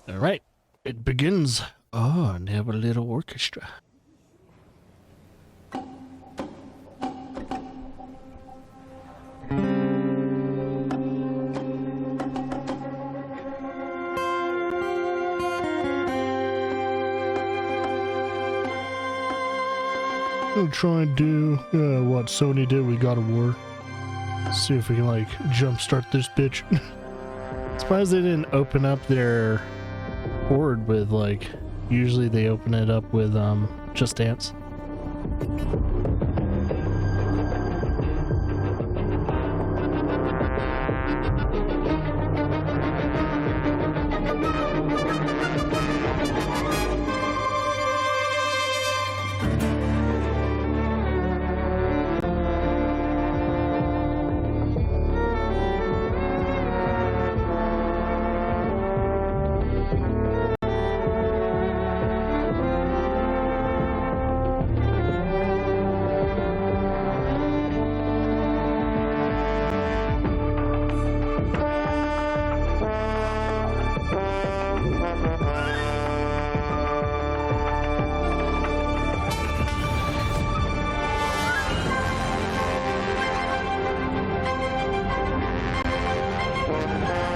All right, it begins. Oh, and they have a little orchestra. We'll try and do what Sony did with God of War. See if we can like jumpstart this bitch. Surprised they didn't open up their board with like, usually they open it up with Just Dance.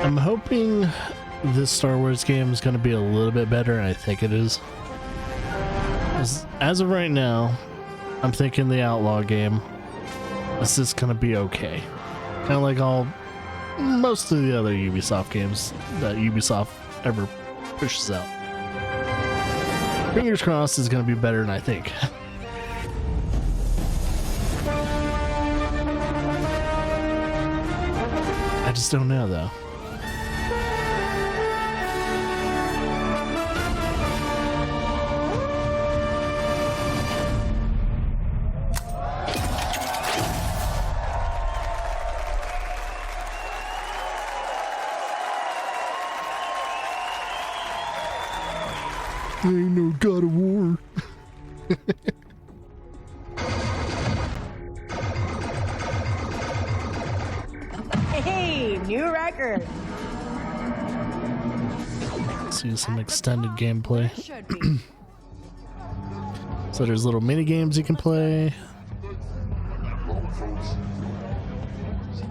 I'm hoping this Star Wars game is going to be a little bit better, and I think it is. As of right now, I'm thinking the Outlaw game is just going to be okay. Kind of like most of the other Ubisoft games that Ubisoft ever pushes out. Fingers crossed it's going to be better than I think. I just don't know though. There ain't no God of War. Hey, new record. See some extended gameplay. So there's little mini games you can play.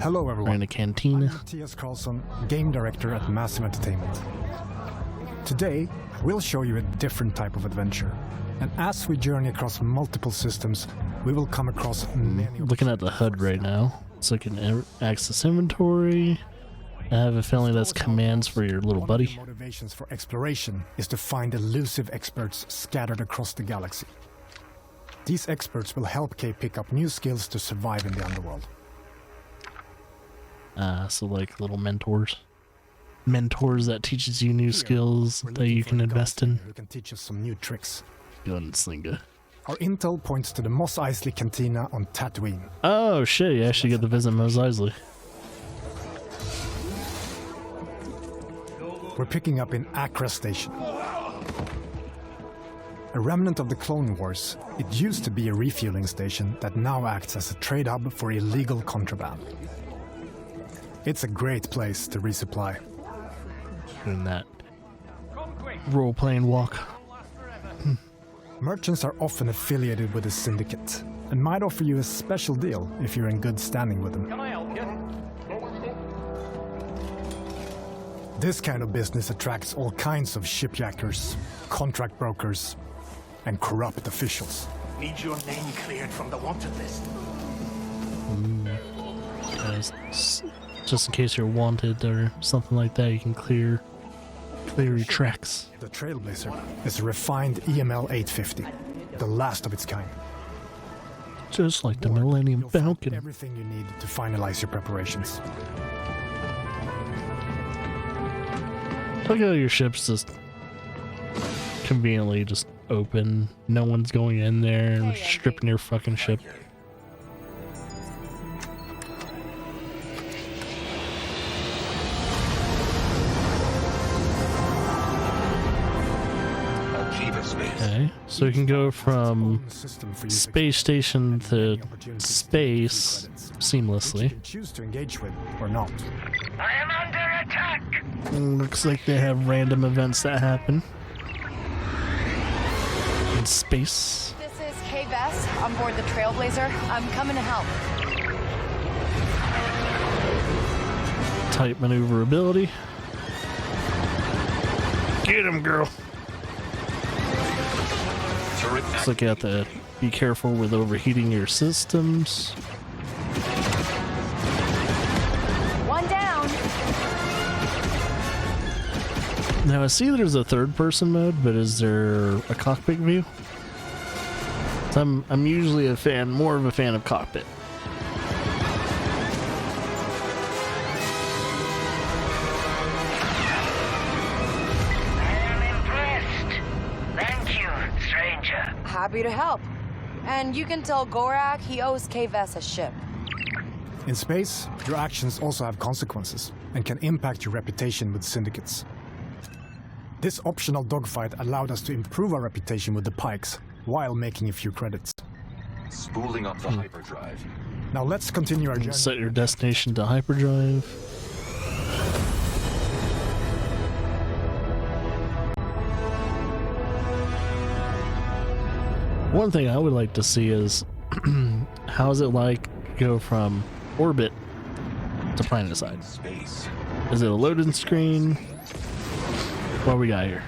Hello everyone. In a cantina. I'm Mattias Karlsson, game director at Massive Entertainment. Today, we'll show you a different type of adventure. And as we journey across multiple systems, we will come across many... Looking at the HUD right now, so I can access inventory. I have a feeling that's commands for your little buddy. One of the motivations for exploration is to find elusive experts scattered across the galaxy. These experts will help Kay pick up new skills to survive in the underworld. So like little mentors. Mentors that teaches you new skills that you can invest in. Who can teach us some new tricks. Gunslinger. Our intel points to the Mos Eisley Cantina on Tatooine. Oh shit, you actually get to visit Mos Eisley. We're picking up in Accra Station. A remnant of the Clone Wars, it used to be a refueling station that now acts as a trade hub for illegal contraband. It's a great place to resupply. In that role-playing walk. Merchants are often affiliated with a syndicate and might offer you a special deal if you're in good standing with them. Can I help you? This kind of business attracts all kinds of shipjackers, contract brokers, and corrupt officials. Need your name cleared from the wanted list. Just in case you're wanted or something like that, you can clear your tracks. The Trailblazer is a refined EML 850, the last of its kind. Just like the Millennium You'll find Falcon. everything you need to finalize your preparations. Look how your ship's just conveniently just open. No one's going in there and stripping your fucking ship. Okay, so you can go from space station to space seamlessly. You can choose to engage with or not. I am under attack! Looks like they have random events that happen in space. This is Kay Vess on board the Trailblazer. I'm coming to help. Tight maneuverability. Get him, girl. Looks like you have to be careful with overheating your systems. One down. Now I see there's a third-person mode, but is there a cockpit view? So I'm usually more of a fan of cockpit. Happy to help. And you can tell Gorak he owes Kay Vess a ship. In space, your actions also have consequences and can impact your reputation with syndicates. This optional dogfight allowed us to improve our reputation with the Pikes while making a few credits. Spooling up the hyperdrive. Now let's continue our journey. Set your destination to hyperdrive. One thing I would like to see is how is it like to go from orbit to planetside? Space. Is it a loading screen? What we got here?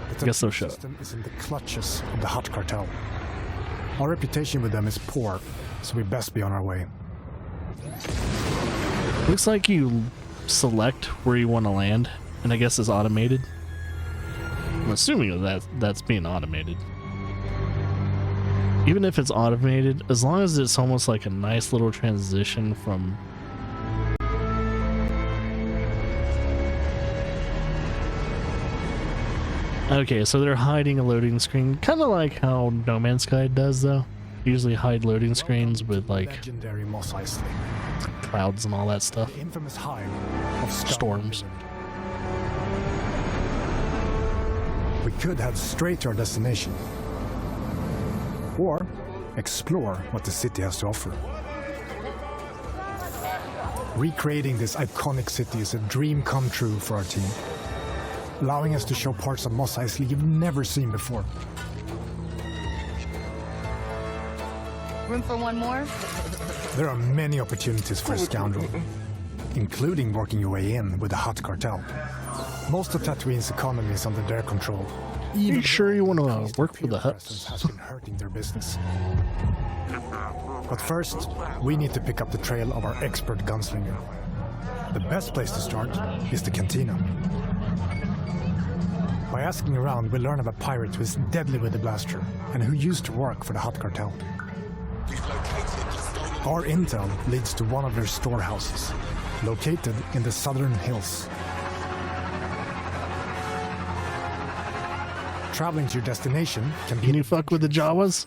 I guess they'll show it. The system is in the clutches of the Hutt cartel. Our reputation with them is poor, so we best be on our way. Looks like you select where you want to land, and I guess it's automated. I'm assuming that's being automated. Even if it's automated, as long as it's almost like a nice little transition from... Okay, so they're hiding a loading screen, kind of like how No Man's Sky does, though. Usually hide loading screens with like legendary Mos Eisley, clouds and all that stuff. the infamous hive of Storms. We could head straight to our destination, or explore what the city has to offer. Recreating this iconic city is a dream come true for our team, allowing us to show parts of Mos Eisley you've never seen before. Room for one more? There are many opportunities for a scoundrel, including working your way in with the Hutt cartel. Most of Tatooine's economy is under their control. Are you sure you want to work for the presence Hutts? has been hurting their business. But first, we need to pick up the trail of our expert gunslinger. The best place to start is the cantina. By asking around, we learn of a pirate who is deadly with a blaster and who used to work for the Hutt cartel. Our intel leads to one of their storehouses, located in the southern hills. Traveling to your destination can be... Can you fuck with the Jawas?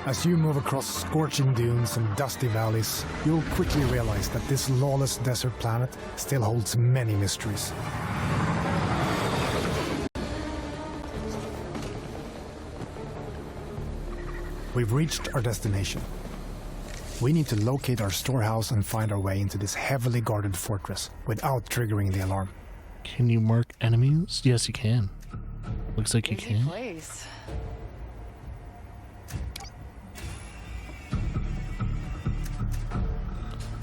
As you move across scorching dunes and dusty valleys, you'll quickly realize that this lawless desert planet still holds many mysteries. We've reached our destination. We need to locate our storehouse and find our way into this heavily guarded fortress without triggering the alarm. Can you mark enemies? Yes, you can. Looks like you Busy can. place.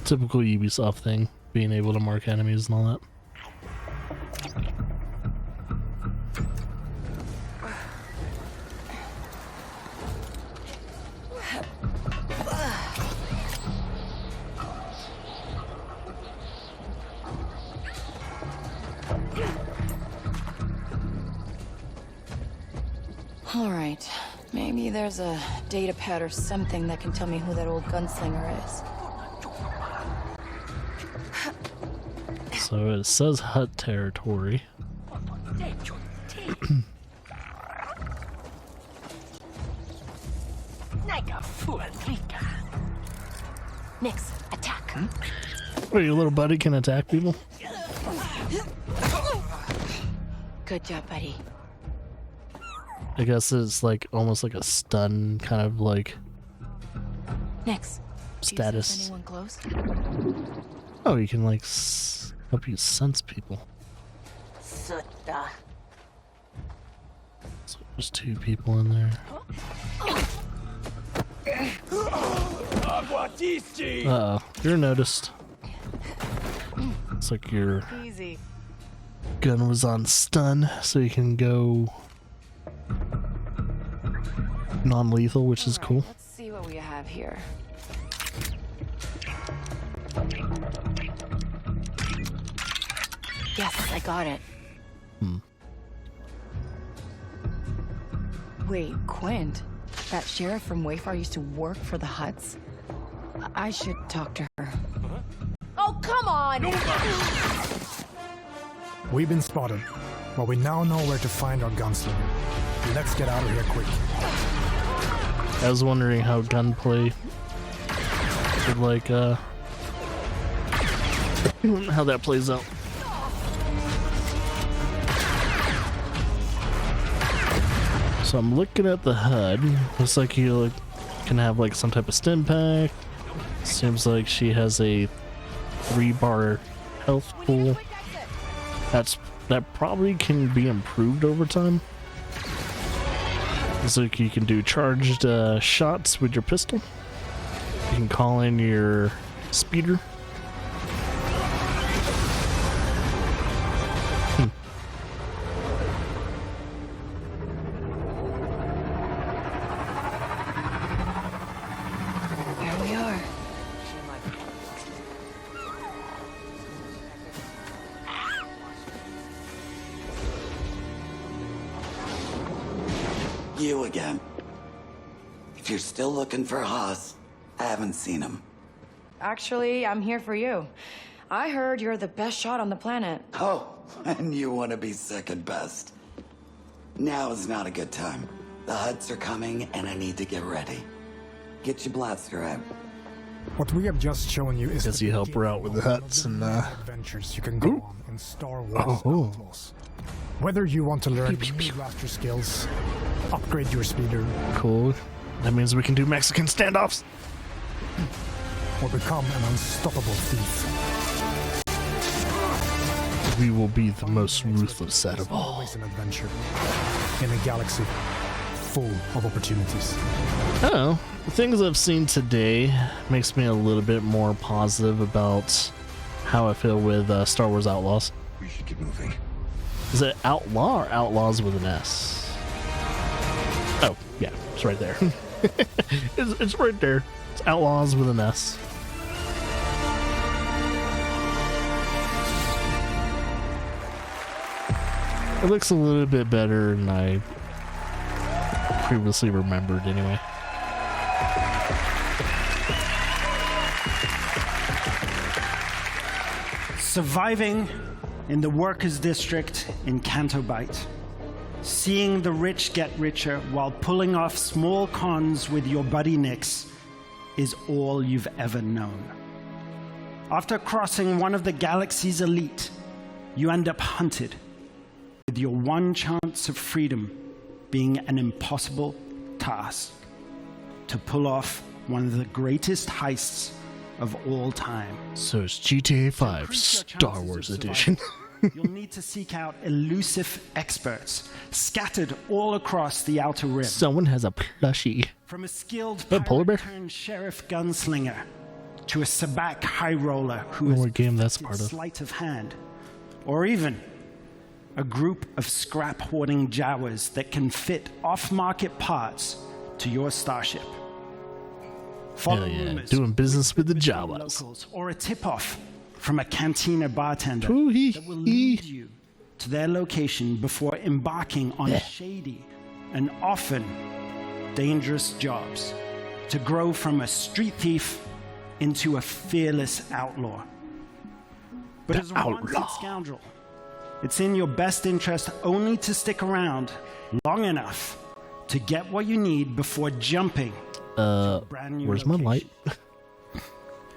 Typical Ubisoft thing, being able to mark enemies and all that. All right. Maybe there's a data pad or something that can tell me who that old gunslinger is. So it says Hutt territory. Nix, attack. Wait, your little buddy can attack people? Good job, buddy. I guess it's like almost like a stun kind of like Nix. status. Anyone close? Oh, you can like help you sense people. Sutta. So there's 2 people in there. Uh-oh, you're noticed. It's like your Easy. gun was on stun, so you can go non-lethal, which is cool. Let's see what we have here. Yes, I got it. Wait, Quint? That sheriff from Wayfar used to work for the Huts? I should talk to her. Oh, come on! We've been spotted, but we now know where to find our gunslinger. Let's get out of here quick. I was wondering how gunplay would like, how that plays out. So I'm looking at the HUD. Looks like you can have like some type of stim pack. Seems like she has a 3-bar health pool. That probably can be improved over time. Looks like you can do charged shots with your pistol. You can call in your speeder. There we are. You again. If you're still looking for Haas, I haven't seen him. Actually, I'm here for you. I heard you're the best shot on the planet. Oh, and you want to be second best. Now is not a good time. The Huts are coming, and I need to get ready. Get your blaster out. What we have just shown you is Guess you help her out with the Huts and adventures you can go on in Star Wars Outlaws. Whether you want to learn new blaster skills, upgrade your speeder, cool. That means we can do Mexican standoffs. or become an unstoppable thief. We will be the most ruthless set of all. Always an adventure in a galaxy full of opportunities. Oh, the things I've seen today makes me a little bit more positive about how I feel with Star Wars Outlaws. We should get moving. Is it Outlaw or Outlaws with an S? Oh, yeah, it's right there. it's right there. It's Outlaws with an S. It looks a little bit better than I previously remembered anyway. Surviving in the workers' district in Canto Bight. Seeing the rich get richer while pulling off small cons with your buddy Nix is all you've ever known. After crossing one of the galaxy's elite, you end up hunted, with your one chance of freedom being an impossible task to pull off one of the greatest heists of all time. So it's GTA 5 Star Wars Edition. You'll need to seek out elusive experts scattered all across the Outer Rim. Someone has a plushie. From a skilled A polar bear? sheriff gunslinger to a sabacc high roller who I don't know is what game that's part of. sleight of hand, or even a group of scrap hoarding Jawas that can fit off-market parts to your starship. Follow Hell yeah, rumors doing business with the between Jawas. locals, or a tip-off from a cantina bartender Ooh-hee-hee. that will lead you to their location before embarking on shady and often dangerous jobs to grow from a street thief into a fearless outlaw. But as a wanted outlaw. scoundrel, it's in your best interest only to stick around long enough to get what you need before jumping to a brand new Where's my light? location.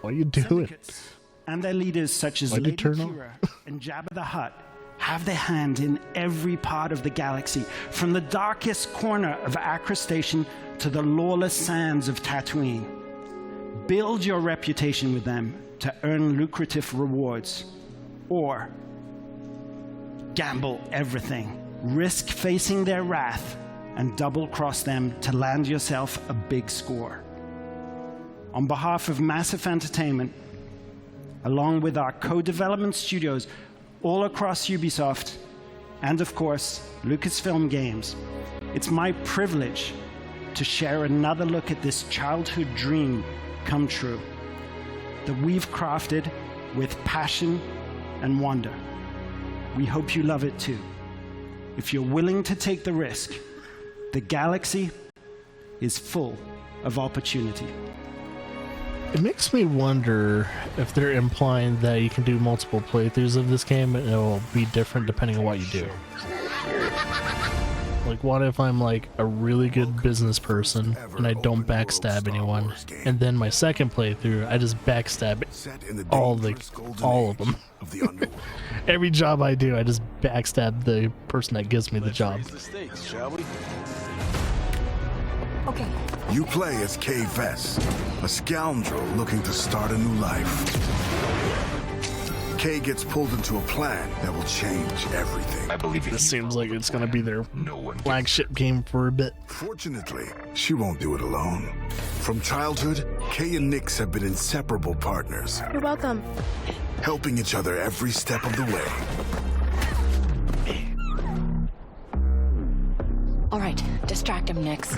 What are you doing? Syndicates and their leaders such as Why'd you Lady turn on? Kira and Jabba the Hutt have their hand in every part of the galaxy, from the darkest corner of Acre Station to the lawless sands of Tatooine. Build your reputation with them to earn lucrative rewards, or gamble everything, risk facing their wrath, and double-cross them to land yourself a big score. On behalf of Massive Entertainment, along with our co-development studios all across Ubisoft, and of course, Lucasfilm Games, it's my privilege to share another look at this childhood dream come true that we've crafted with passion and wonder. We hope you love it too. If you're willing to take the risk, the galaxy is full of opportunity. It makes me wonder if they're implying that you can do multiple playthroughs of this game and it'll be different depending on what you do. Like, what if I'm like a really good business person and I don't backstab anyone, and then my second playthrough I just backstab all of them. Every job I do, I just backstab the person that gives me the job. Okay. You play as Kay Vess, a scoundrel looking to start a new life. Kay gets pulled into a plan that will change everything. I believe This seems like it's gonna be their flagship game for a bit. Fortunately, she won't do it alone. From childhood, Kay and Nix have been inseparable partners. You're welcome. Helping each other every step of the way. All right, distract him, Nix.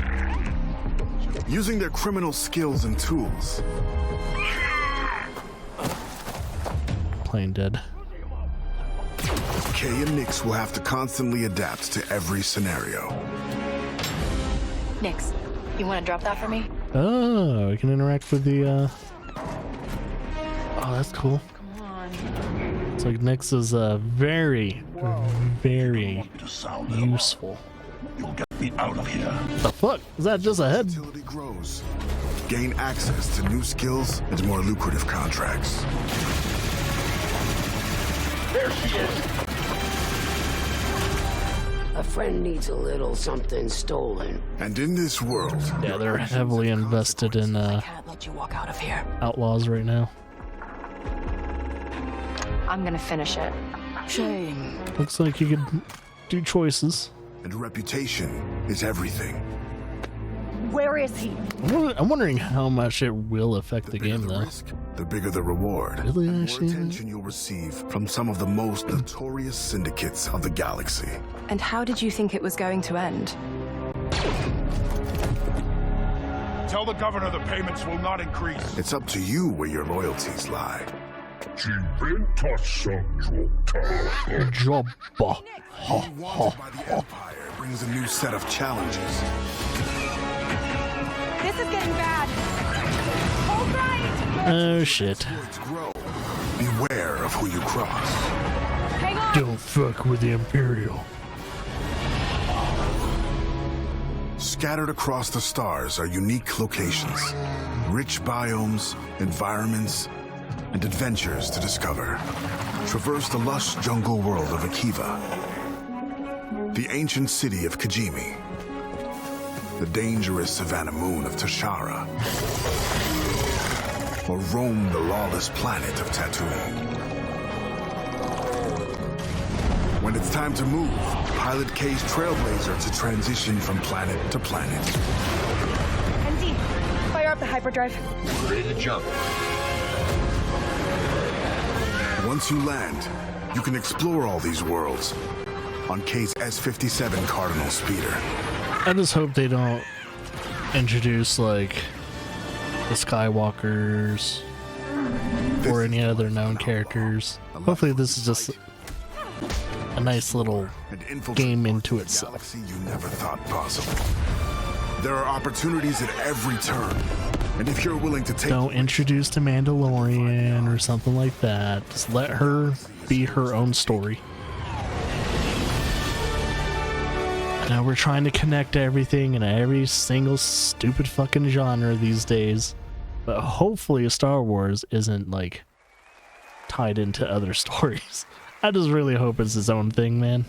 Using their criminal skills and tools. Plain dead. Kay and Nix will have to constantly adapt to every scenario. Nix, you want to drop that for me? Oh, we can interact with the Oh, that's cool. Come on. It's like Nix is very, very useful. You'll get me out of here. The fuck? Is that just a head? Utility grows. Gain access to new skills and more lucrative contracts. There she is. A friend needs a little something stolen. And in this world, Yeah, they're heavily invested in Can't let you walk out of here. outlaws right now. I'm gonna finish it. Shame. Looks like you could do choices. and reputation is everything. Where is he? I'm wondering how much it will affect the bigger game, the though. risk, the bigger the reward. Really, The more actually? attention you'll receive from some of the most notorious syndicates of the galaxy. And how did you think it was going to end? Tell the governor the payments will not increase. It's up to you where your loyalties lie. Job. Being wanted by the Empire brings a new set of challenges. This is getting bad. Hold right. Oh shit. Exploits grow. Beware of who you cross. Hang on. Don't fuck with the Imperial. Scattered across the stars are unique locations, rich biomes, environments, and adventures to discover. Traverse the lush jungle world of Akiva, the ancient city of Kijimi, the dangerous savannah moon of Tashara, or roam the lawless planet of Tatooine. When it's time to move, pilot K's Trailblazer to transition from planet to planet. ND, fire up the hyperdrive. Ready to jump. Once you land, you can explore all these worlds on K's S-57 Cardinal speeder. I just hope they don't introduce like the Skywalkers or any other known characters. Hopefully this is just a nice little And infiltrate game into parts of the itself. galaxy you never thought possible. There are opportunities at every turn, and if you're willing to take Don't introduce the Mandalorian or something like that. Just let her be her own story. Now we're trying to connect everything in every single stupid fucking genre these days. But hopefully Star Wars isn't like tied into other stories. I just really hope it's its own thing, man.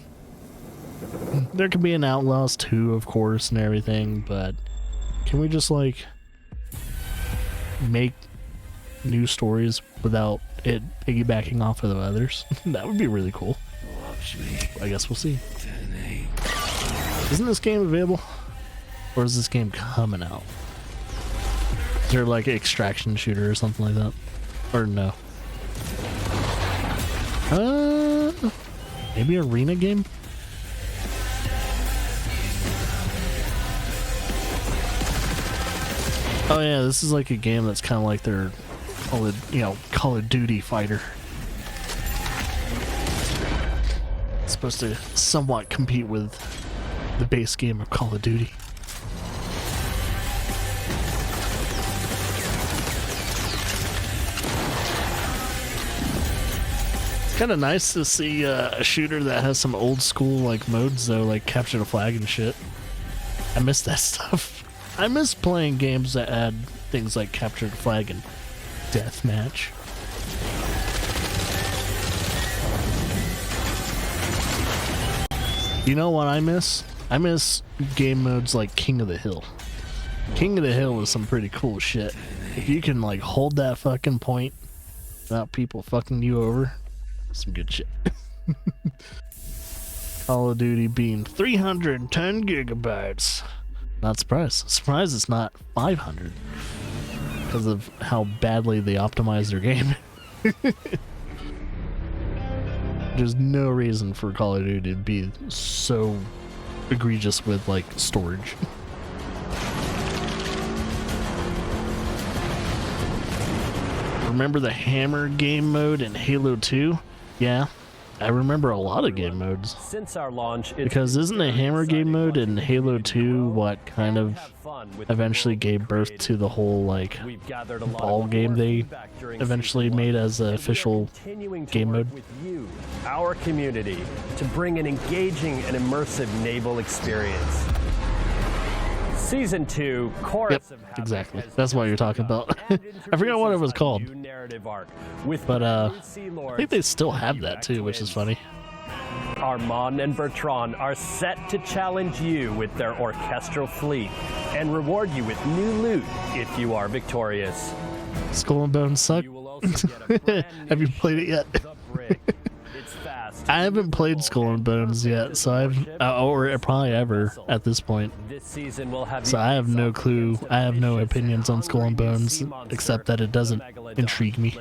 There could be an Outlaws 2, of course, and everything, but can we just like make new stories without it piggybacking off of the others. That would be really cool. I guess we'll see. Isn't this game available? Or is this game coming out? Is there like an extraction shooter or something like that? Or no? Maybe arena game? Oh yeah, this is like a game that's kind of like their Call of Duty fighter. It's supposed to somewhat compete with the base game of Call of Duty. It's kind of nice to see a shooter that has some old school like modes though, like capture the flag and shit. I miss that stuff. I miss playing games that add things like capture the flag and deathmatch. You know what I miss? I miss game modes like King of the Hill. King of the Hill is some pretty cool shit. If you can like hold that fucking point without people fucking you over, some good shit. Call of Duty being 310 gigabytes. Not surprised. Surprised it's not 500 because of how badly they optimize their game. There's no reason for Call of Duty to be so egregious with like storage. Remember the hammer game mode in Halo 2? Yeah, I remember a lot of game modes. Since our launch, because isn't the hammer game mode in Halo 2 what kind of eventually gave birth to the whole like ball game they eventually made as an official game mode? With you, our community, to bring an engaging and immersive naval experience. Season 2, Chorus of Havoc, exactly. That's what you're talking about. I forgot what it was called. But I think they still have that too, which is funny. Armand and Bertrand are set to challenge you with their orchestral fleet and reward you with new loot if you are victorious. Skull and Bones suck. Have you played it yet? I haven't played Skull and Bones yet, so or probably ever at this point. So I have no clue. I have no opinions on Skull and Bones, except that it doesn't intrigue me.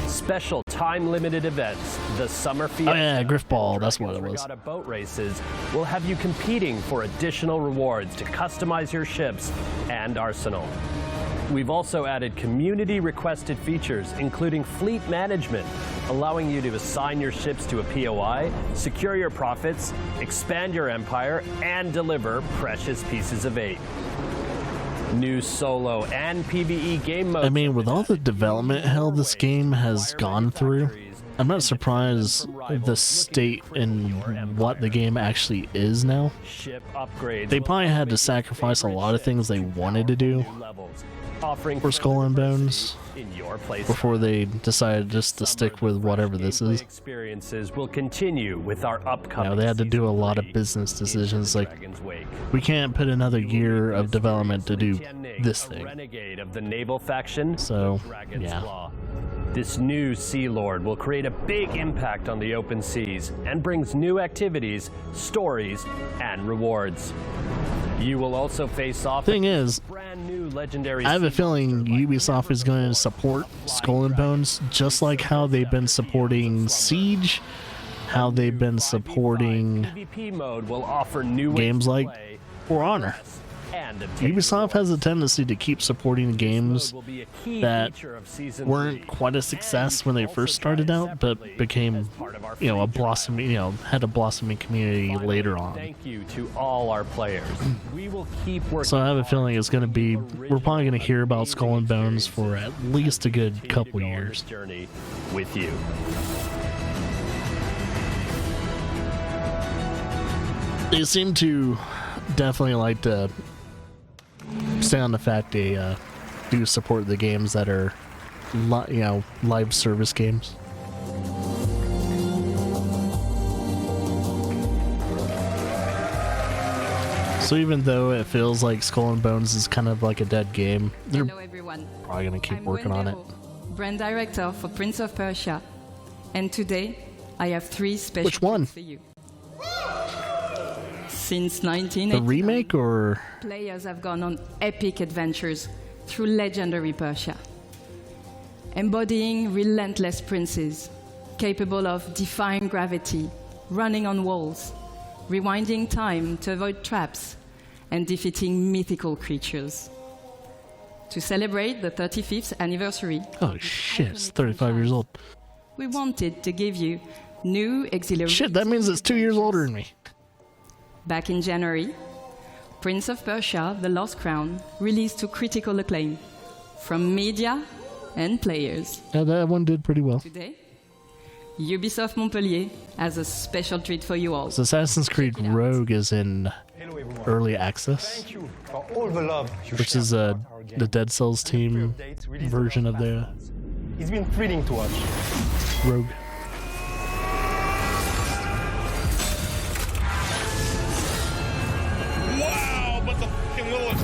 Special time-limited events, the Summer Fiesta. Oh yeah, Griffball, that's what it was. Boat races will have you competing for additional rewards to customize your ships and arsenal. We've also added community-requested features, including fleet management, allowing you to assign your ships to a POI, secure your profits, expand your empire, and deliver precious pieces of aid. New solo and PvE game modes. I mean, with all the development hell this game has gone through, I'm not surprised the state and what the game actually is now. They probably had to sacrifice a lot of things they wanted to do for Skull and Bones before they decided just to stick with whatever this is. Experiences will continue with our upcoming. They had to do a lot of business decisions, like we can't put another year of development to do this thing. Renegade of the naval faction. So yeah. This new Sea Lord will create a big impact on the open seas and brings new activities, stories, and rewards. You will also face off. Thing is, brand new legendary. I have a feeling Ubisoft is going to support Skull and Bones just like how they've been supporting Siege, how they've been supporting PvP mode will offer new games like For Honor. Ubisoft has a tendency to keep supporting games that weren't quite a success when they first started out, but became, a blossoming, had a blossoming community later on. Thank you to all our players. We will keep working. So I have a feeling it's going to be, we're probably going to hear about Skull and Bones for at least a good couple years. Journey with you. They seem to definitely like to stay on the fact they do support the games that are, live service games. So So even though it feels like Skull and Bones is kind of like a dead game, they're Hello everyone. probably gonna keep I'm working on it. Wendero, brand director for Prince of Persia. And today, I have 3 special Which one? treats for you. Since 1989, The remake or players have gone on epic adventures through legendary Persia, embodying relentless princes, capable of defying gravity, running on walls, rewinding time to avoid traps, and defeating mythical creatures. To celebrate the 35th anniversary, oh shit, it's 35 years old. we wanted to give you new exhilarating... Shit, that means it's 2 years older than me. Back in January, Prince of Persia: The Lost Crown released to critical acclaim from media and players. Yeah, that one did pretty well. Today, Ubisoft Montpellier has a special treat for you all. So Assassin's Creed Rogue is in early access, Thank you for all the love you which share is about our game. the Dead Cells team Updates, release version of about the It's been thrilling to watch. Rogue. Wow, but the fucking Lilith.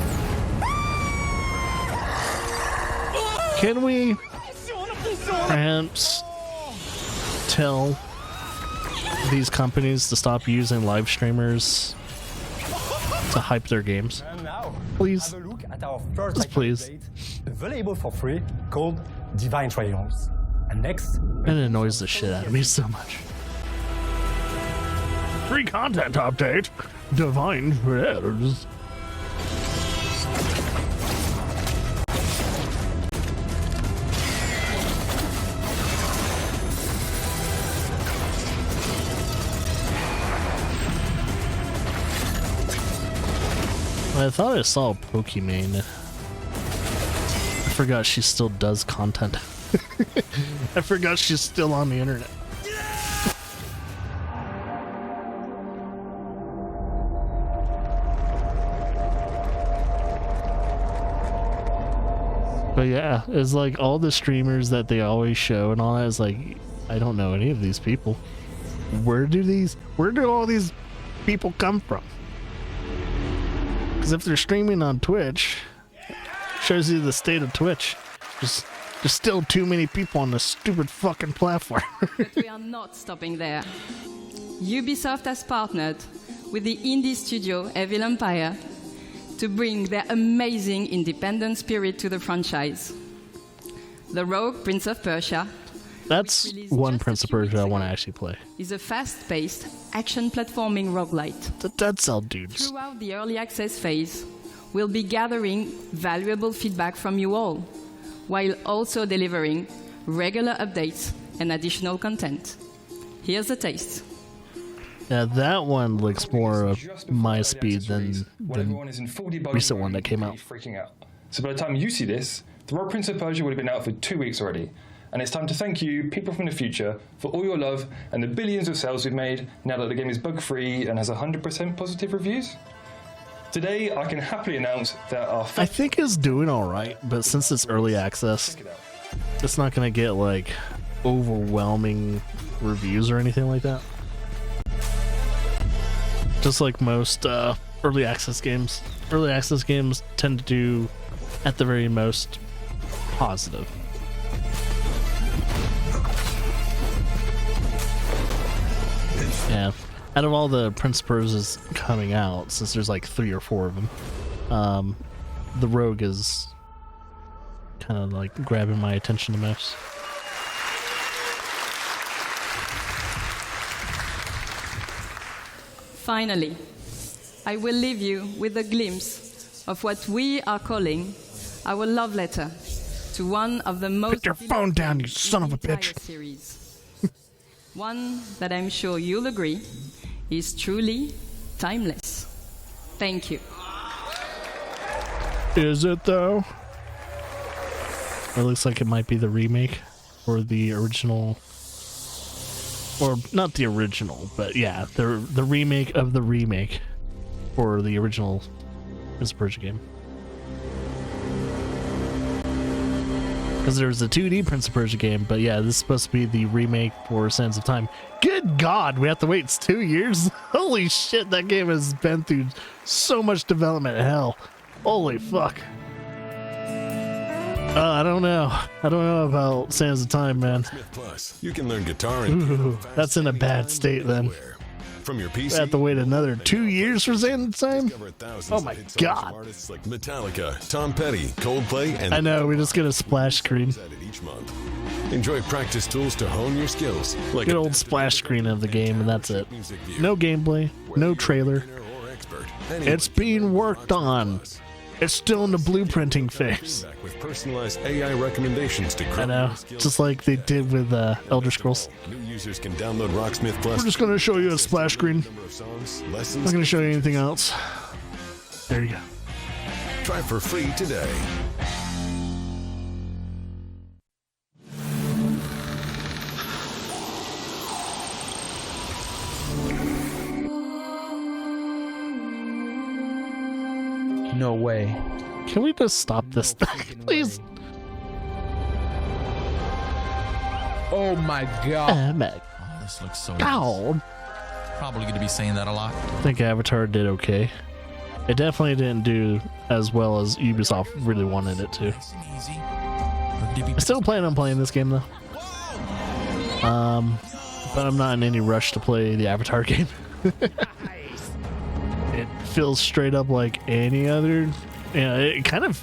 Can we perhaps tell these companies to stop using live streamers to hype their games? And now, Please. have a look at our first Just icon please. update, available for free, called Divine Trials. And next, It annoys the shit out of me so much. Free content update. Divine Prayers. I thought I saw Pokimane. I forgot she still does content. I forgot she's still on the internet. But yeah, it's like all the streamers that they always show and all that is like, I don't know any of these people. Where do all these people come from? Because if they're streaming on Twitch, shows you the state of Twitch. There's still too many people on this stupid fucking platform. But we are not stopping there. Ubisoft has partnered with the indie studio Evil Empire to bring their amazing independent spirit to the franchise. The Rogue Prince of Persia That's released one just a Prince of few weeks Persia I want to ago. actually play. is a fast-paced action platforming roguelite. The Dead Cell dudes. Throughout the early access phase, we'll be gathering valuable feedback from you all, while also delivering regular updates and additional content. Here's a taste. Yeah, that one looks more of Just before my early speed access than release, when everyone is in full debug recent mode one that came out. completely freaking out. So by the time you see this, the Rogue Prince of Persia would have been out for 2 weeks already. And it's time to thank you, people from the future, for all your love and the billions of sales we've made now that the game is bug-free and has 100% positive reviews. Today, I can happily announce that our I think it's doing alright, but since it's early access, check it out. it's not going to get like overwhelming reviews or anything like that. Just like most early access games. Early access games tend to do, at the very most, positive. Yeah. Out of all the Prince of Persias coming out, since there's like 3 or 4 of them, the Rogue is kind of like grabbing my attention the most. Finally, I will leave you with a glimpse of what we are calling our love letter to one of the most Put your phone down, you beloved son of a in the bitch. entire series. One that I'm sure you'll agree is truly timeless. Thank you. Is it though? It looks like it might be the remake or the original, or not the original, but yeah, the remake of the remake for the original Prince of Persia game. Because there was a 2D Prince of Persia game, but yeah, this is supposed to be the remake for Sands of Time. Good God, we have to wait 2 years? Holy shit, that game has been through so much development. Hell, holy fuck. I don't know. I don't know about Sands of Time, man. Plus, you can learn guitar Ooh, that's in a bad state then. From your PC, we have to wait another 2 years for Sands of Time? Oh my God. Artists like Metallica, Tom Petty, Coldplay, and I know, we just get a splash screen. Each month. Enjoy practice tools to hone your skills. Like good old splash screen of the game, and that's it. No gameplay, no trailer. It's being worked on. It's still in the blueprinting phase. With personalized AI recommendations to I know, just like they did with Elder Scrolls. New users can download Rocksmith Plus. We're just going to show you a splash screen. I'm not going to show you anything else. There you go. Try for free today. No way. Can we just stop this thing, please? Oh my God. Oh, this looks so God. nice. Probably going to be saying that a lot. I think Avatar did okay. It definitely didn't do as well as Ubisoft really wanted it to. I still plan on playing this game though. But I'm not in any rush to play the Avatar game. It feels straight up like any other. Yeah, it kind of.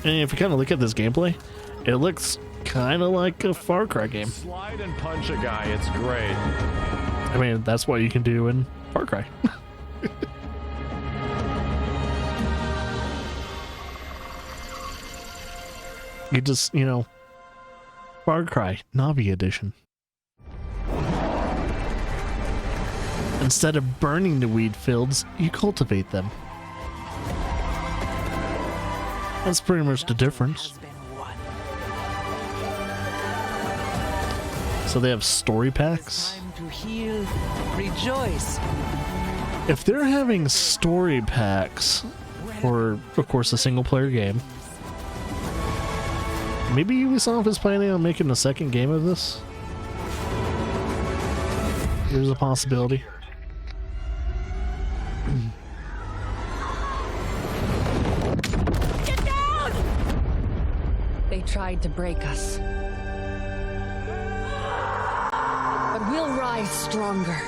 And if you kind of look at this gameplay, it looks kind of like a Far Cry game. Slide and punch a guy, it's great. I mean, that's what you can do in Far Cry. You just, you know, Far Cry Navi Edition. Instead of burning the weed fields, you cultivate them. That's pretty much the difference. So they have story packs. To heal, rejoice. If they're having story packs for, of course, a single player game, maybe Ubisoft is planning on making a second game of this. There's a possibility. Get down! They tried to break us. But we'll rise stronger.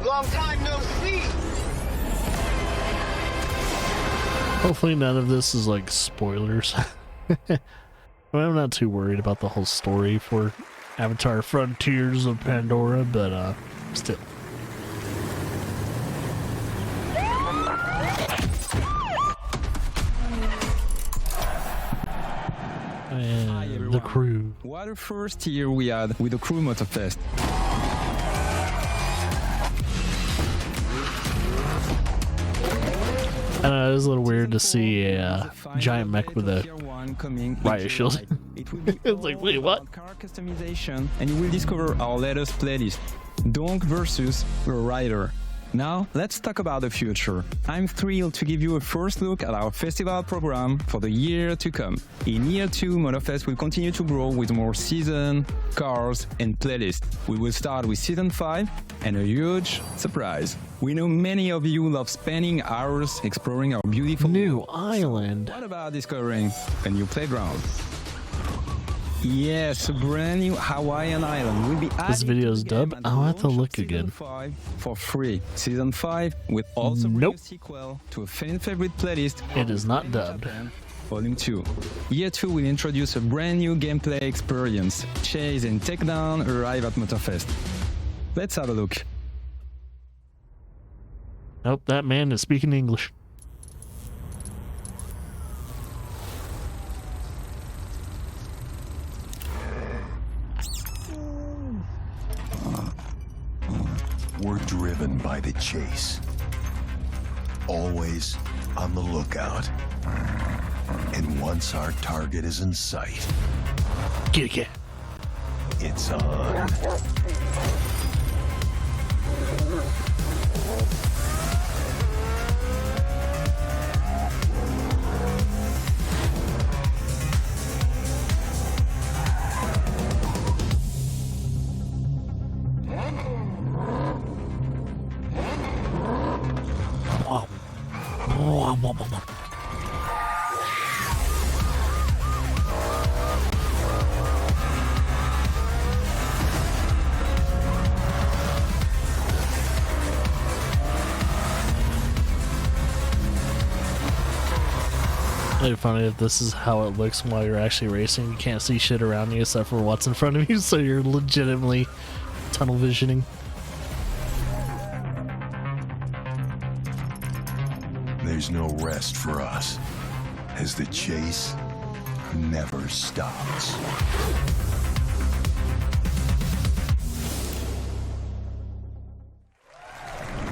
Long time no see. Hopefully none of this is like spoilers. I'm not too worried about the whole story for Avatar Frontiers of Pandora, but still. And the crew. What a first year we had with the Crew Motorfest. I know, it was a little weird to see a giant mech with a riot shield. It's like, wait, what? Car customization, and you will discover our latest playlist, Donk versus the Rider. Now, let's talk about the future. I'm thrilled to give you a first look at our festival program for the year to come. In year 2, Motorfest will continue to grow with more season, cars, and playlists. We will start with Season 5 and a huge surprise. We know many of you love spending hours exploring our beautiful new island. What about discovering a new playground? Yes, a brand new Hawaiian island will be added. This video is dubbed. I'll have to look again. 5 for free. Season 5 with also a sequel to a fan favorite playlist. It is not dubbed. Volume 2. Year 2 will introduce a brand new gameplay experience. Chase and Takedown arrive at Motorfest. Let's have a look. Nope, that man is speaking English. We're driven. driven by the chase. Always on the lookout. And once our target is in sight, get. It's on. It'd be funny if this is how it looks while you're actually racing. You can't see shit around you except for what's in front of you, so you're legitimately tunnel visioning. There's no rest for us, as the chase never stops.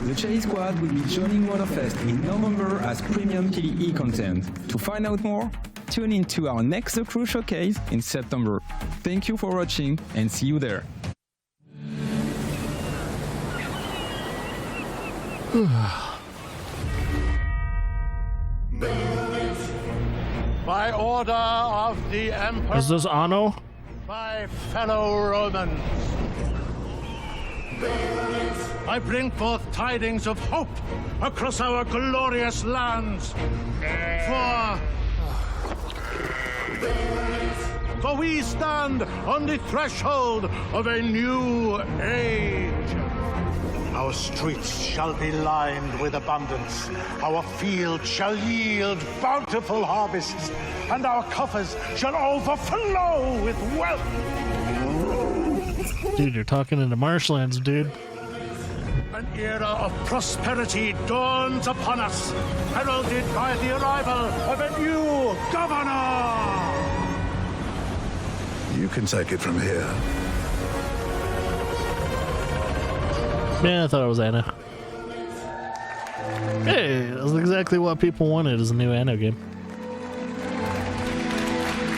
The Chase Squad will be joining Waterfest in November as premium KDE content. To find out more, tune in to our next The Crew showcase in September. Thank you for watching and see you there. By order of the Emperor, Is this Anno? my fellow Romans, I bring forth tidings of hope across our glorious lands. For we stand on the threshold of a new age. Our streets shall be lined with abundance. Our fields shall yield bountiful harvests, and our coffers shall overflow with wealth. Dude, you're talking into marshlands, dude. An era of prosperity dawns upon us, heralded by the arrival of a new governor. You can take it from here. Yeah, I thought it was Anno. Hey, that's exactly what people wanted, is a new Anno game.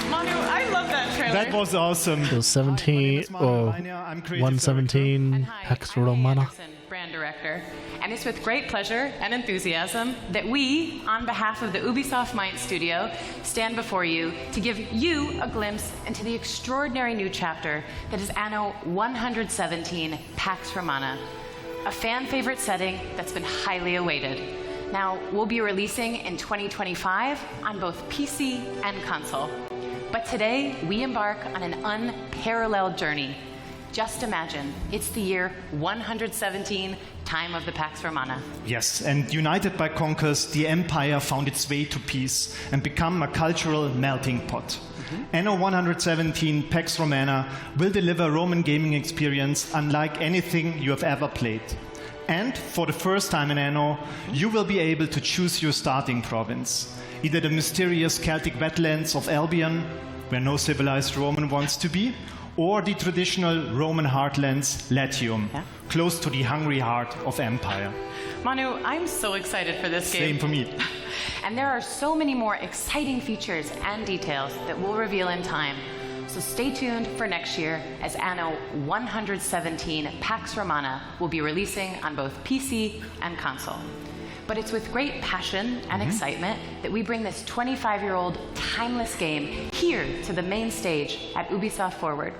Manu, I love that trailer. That was awesome. It was 17, oh, 117 Pax Romana. Brand director, and it's with great pleasure and enthusiasm that we, on behalf of the Ubisoft Mind Studio, stand before you to give you a glimpse into the extraordinary new chapter that is Anno 117 Pax Romana, a fan favorite setting that's been highly awaited. Now, we'll be releasing in 2025 on both PC and console. But today, we embark on an unparalleled journey. Just imagine, it's the year 117, time of the Pax Romana. Yes, and united by conquest, the Empire found its way to peace and become a cultural melting pot. Anno 117 Pax Romana will deliver Roman gaming experience unlike anything you have ever played. And for the first time in Anno, you will be able to choose your starting province. Either the mysterious Celtic wetlands of Albion, where no civilized Roman wants to be, or the traditional Roman heartlands, Latium, close to the hungry heart of Empire. Manu, I'm so excited for this game. Same for me. And there are so many more exciting features and details that we'll reveal in time. So stay tuned for next year as Anno 117 Pax Romana will be releasing on both PC and console. But it's with great passion and excitement that we bring this 25-year-old timeless game here to the main stage at Ubisoft Forward.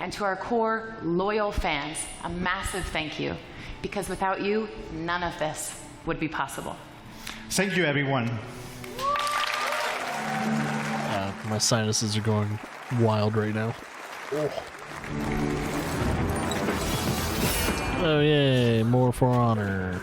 And to our core, loyal fans, a massive thank you. Because without you, none of this would be possible. Thank you, everyone. My sinuses are going wild right now. Oh yay, more for honor.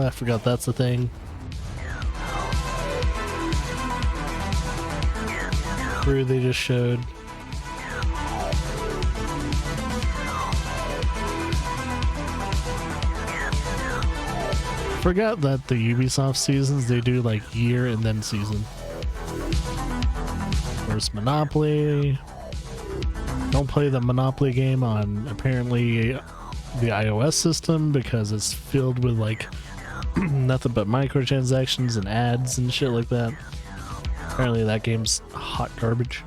I forgot that's the thing. crew they just showed. Forgot that the Ubisoft seasons, they do like year and then season. First Monopoly. Don't play the Monopoly game on apparently the iOS system because it's filled with like nothing but microtransactions and ads and shit like that. Apparently that game's hot garbage.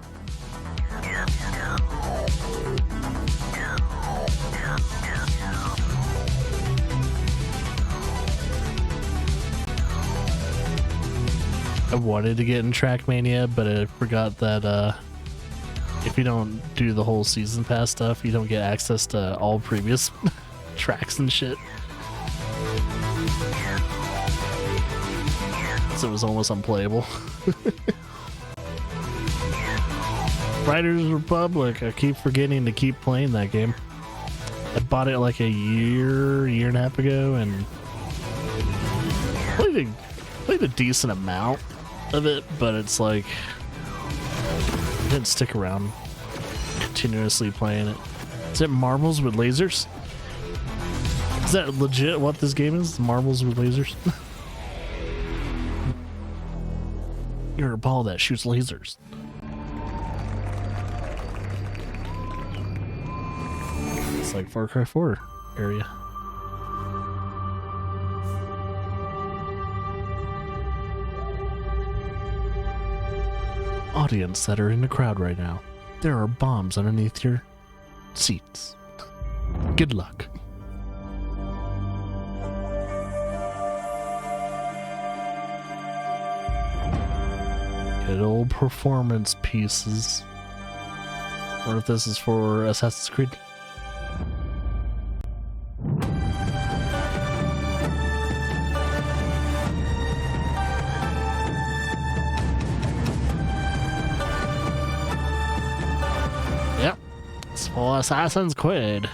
I wanted to get in Trackmania, but I forgot that if you don't do the whole season pass stuff, you don't get access to all previous tracks and shit. So it was almost unplayable. Riders Republic, I keep forgetting to keep playing that game. I bought it like a year and a half ago and played a decent amount of it, but it's like I didn't stick around continuously playing it. Is it marbles with lasers? Is that legit what this game is? Marbles with lasers? You're a ball that shoots lasers. It's like Far Cry 4 area. Audience that are in the crowd right now. There are bombs underneath your seats. Good luck. Good old performance pieces. What if this is for Assassin's Creed? Yep, it's for Assassin's Creed.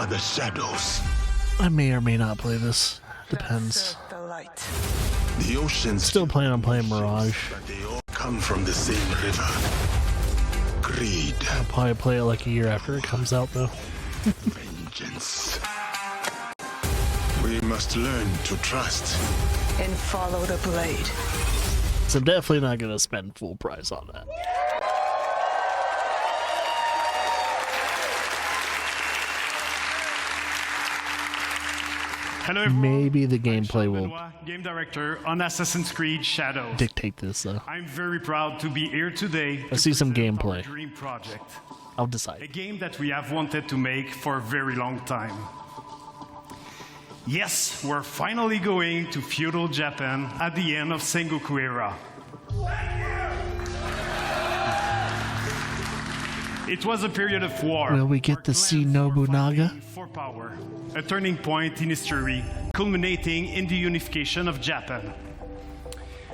The shadows. I may or may not play this. Depends. The oceans still planning on playing Mirage. They all come from the same river. Greed. I'll probably play it like a year after it comes out though. Vengeance. We must learn to trust and follow the blade. So I'm definitely not gonna spend full price on that. Hello everyone. Maybe the gameplay will game director on Assassin's Creed Shadows. dictate this though. I'm very proud to be here today. I see some gameplay. Dream project. I'll decide. A game that we have wanted to make for a very long time. Yes, we're finally going to feudal Japan at the end of Sengoku era. It was a period of war. Will we get to see Nobunaga? For power, a turning point in history, culminating in the unification of Japan.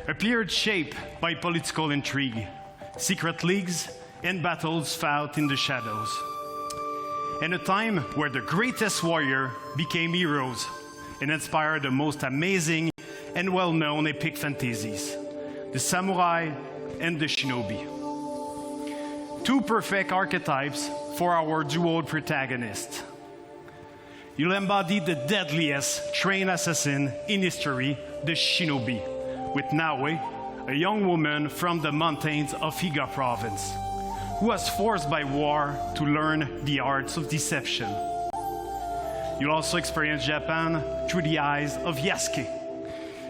A period shaped by political intrigue, secret leagues, and battles fought in the shadows. And a time where the greatest warrior became heroes and inspired the most amazing and well-known epic fantasies, the samurai and the shinobi. Two perfect archetypes for our duo protagonist. You'll embody the deadliest trained assassin in history, the shinobi, with Naue, a young woman from the mountains of Higa province, who was forced by war to learn the arts of deception. You'll also experience Japan through the eyes of Yasuke,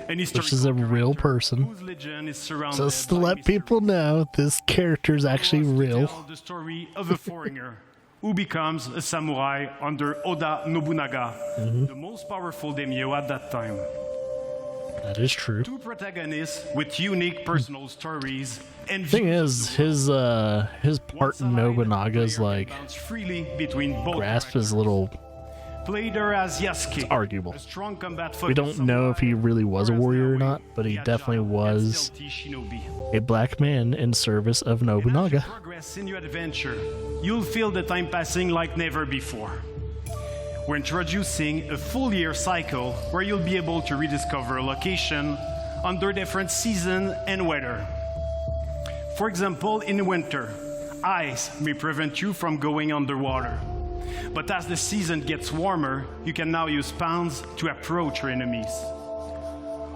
an Which is a real person. whose legend is surrounded Just to by let people know, this character is actually real. tell the story of a foreigner who becomes a samurai under Oda Nobunaga, the most powerful daimyo at that time. That is true. Two protagonists with unique personal stories and Thing is, his part in Nobunaga's like freely between both grasp is a little Played as Yasuke, arguable. a strong combat We don't know if he really was a warrior or not, but he definitely was a black man in service of Nobunaga. Progress in your adventure, you'll feel the time passing like never before. We're introducing a full year cycle where you'll be able to rediscover a location under different season and weather. For example, in winter, ice may prevent you from going underwater. But as the season gets warmer, you can now use pans to approach your enemies.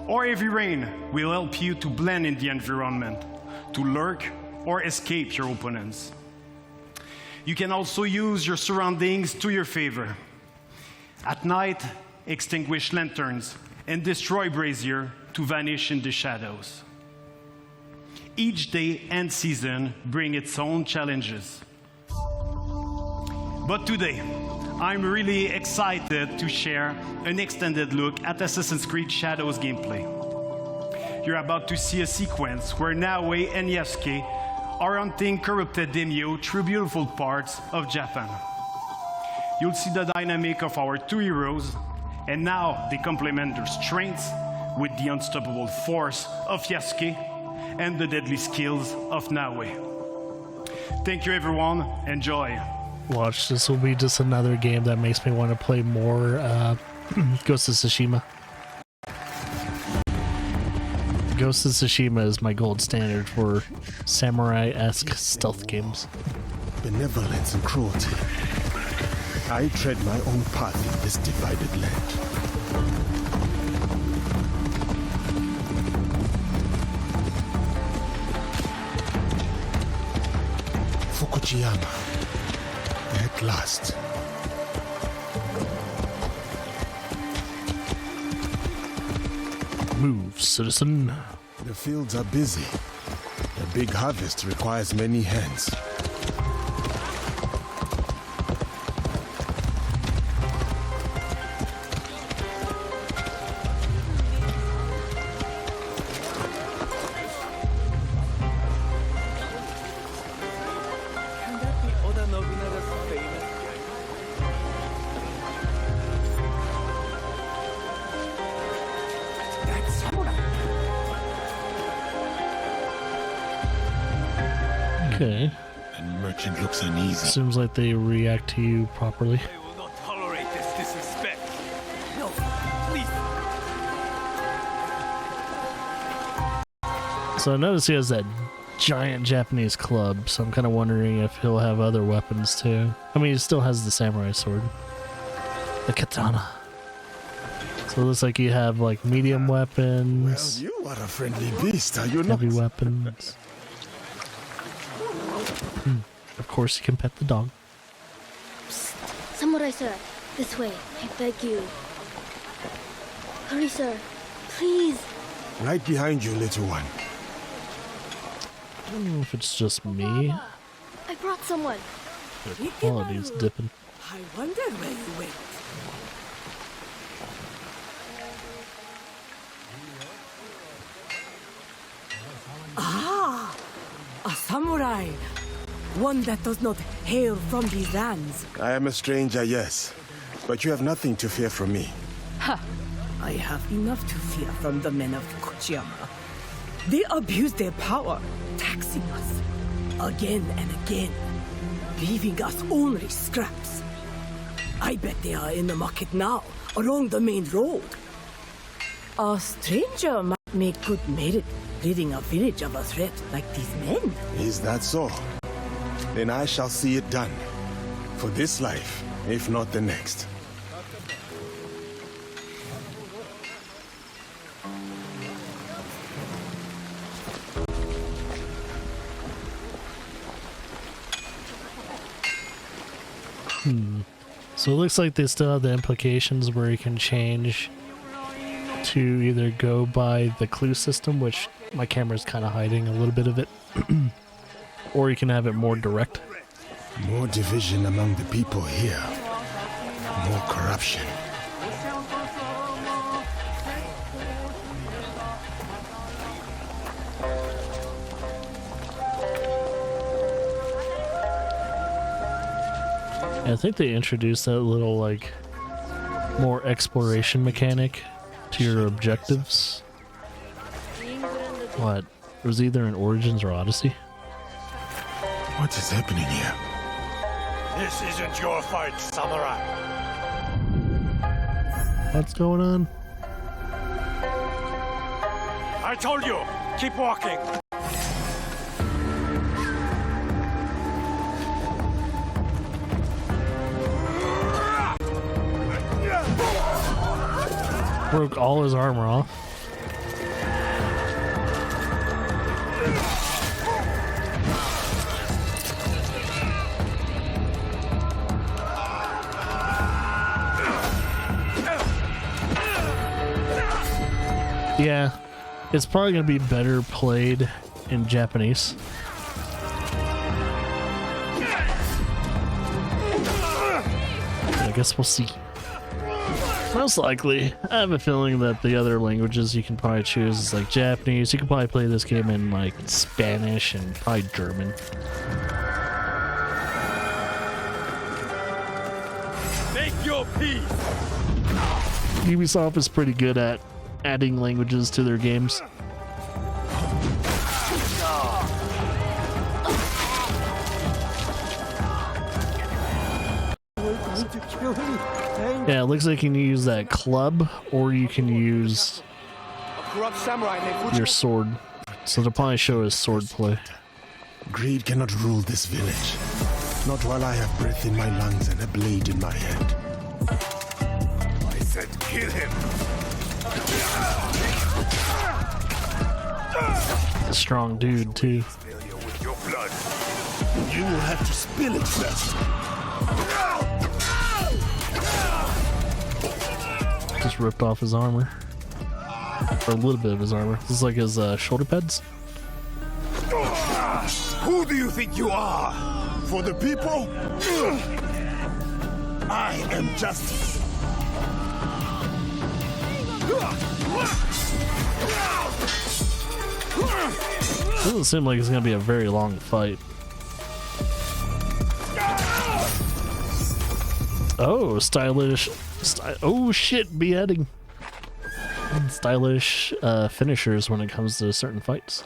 Or heavy rain will help you to blend in the environment, to lurk or escape your opponents. You can also use your surroundings to your favor. At night, extinguish lanterns and destroy brazier to vanish in the shadows. Each day and season bring its own challenges. But today, I'm really excited to share an extended look at Assassin's Creed Shadows gameplay. You're about to see a sequence where Naoe and Yasuke are hunting corrupted daimyo through beautiful parts of Japan. You'll see the dynamic of our two heroes, and now they complement their strengths with the unstoppable force of Yasuke and the deadly skills of Naoe. Thank you everyone, enjoy. Watch, this will be just another game that makes me want to play more Ghost of Tsushima. Ghost of Tsushima is my gold standard for samurai-esque stealth games. Benevolence and cruelty. I tread my own path in this divided land. Fukujiyama. At last. Move, citizen. The fields are busy. The big harvest requires many hands. Okay. And merchant looks uneasy. Seems like they react to you properly. I will not tolerate this disrespect. No, please. So I noticed he has that giant Japanese club, so I'm kind of wondering if he'll have other weapons too. I mean, he still has the samurai sword. The katana. So it looks like you have like medium weapons. Well, you are a friendly beast, are you not? Heavy weapons. Of course, you can pet the dog. Psst. Samurai sir, this way, I beg you. Hurry, sir, please. Right behind you, little one. I don't know if it's just me. I brought someone. The quality's dipping. I wonder where you went. Ah, a samurai. One that does not hail from these lands. I am a stranger, yes. But you have nothing to fear from me. Ha! I have enough to fear from the men of Fukujiyama. They abuse their power, taxing us again and again, leaving us only scraps. I bet they are in the market now, along the main road. A stranger might make good merit leading a village of a threat like these men. Is that so? Then I shall see it done. For this life, if not the next. So it looks like they still have the implications where you can change to either go by the clue system, which my camera's kind of hiding a little bit of it, or you can have it more direct. More division among the people here. More corruption. I think they introduced that little, like, more exploration mechanic to your objectives. What? It was either in Origins or Odyssey. What is happening here? This isn't your fight, samurai. What's going on? I told you, keep walking. Broke all his armor off. Yeah, it's probably going to be better played in Japanese. I guess we'll see. Most likely. I have a feeling that the other languages you can probably choose is like Japanese. You can probably play this game in like Spanish and probably German. Make your peace. Ubisoft is pretty good at adding languages to their games. Yeah, it looks like you can use that club or you can use your sword. So they'll probably show us sword play. Greed cannot rule this village. Not while I have breath in my lungs and a blade in my hand. I said kill him. A strong dude too. You will have to spill it first. Just ripped off his armor. Or a little bit of his armor. This is like his shoulder pads. Who do you think you are? For the people? I am justice. Doesn't seem like it's gonna be a very long fight. Oh, stylish. Oh shit, beheading. Stylish finishers when it comes to certain fights.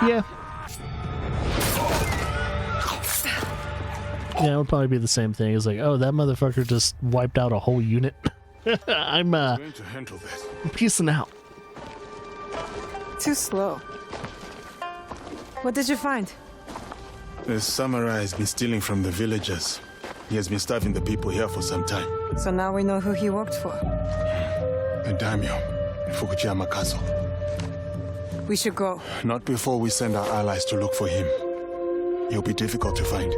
Yeah. Yeah, it would probably be the same thing. It's like, oh, that motherfucker just wiped out a whole unit. I'm going to handle this. Peacing out. Too slow. What did you find? The samurai has been stealing from the villagers. He has been starving the people here for some time. So now we know who he worked for. The daimyo in Fukuyama Castle. We should go. Not before we send our allies to look for him. He'll be difficult to find.